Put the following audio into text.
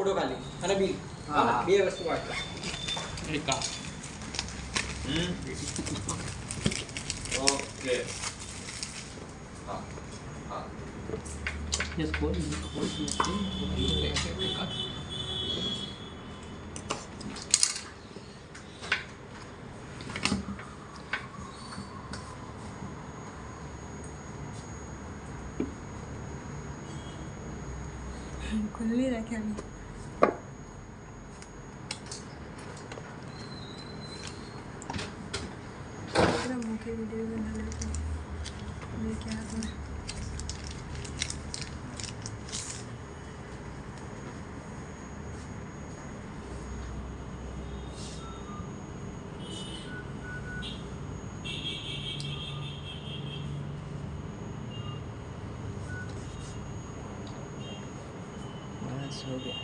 photo खाली અને bill બે વસ્તુ વાંચો એકા ओके हाँ हाँ यस बोल खुली रखे अभी मुझे वीडियो बना लेते हैं क्या आता है बस हो गया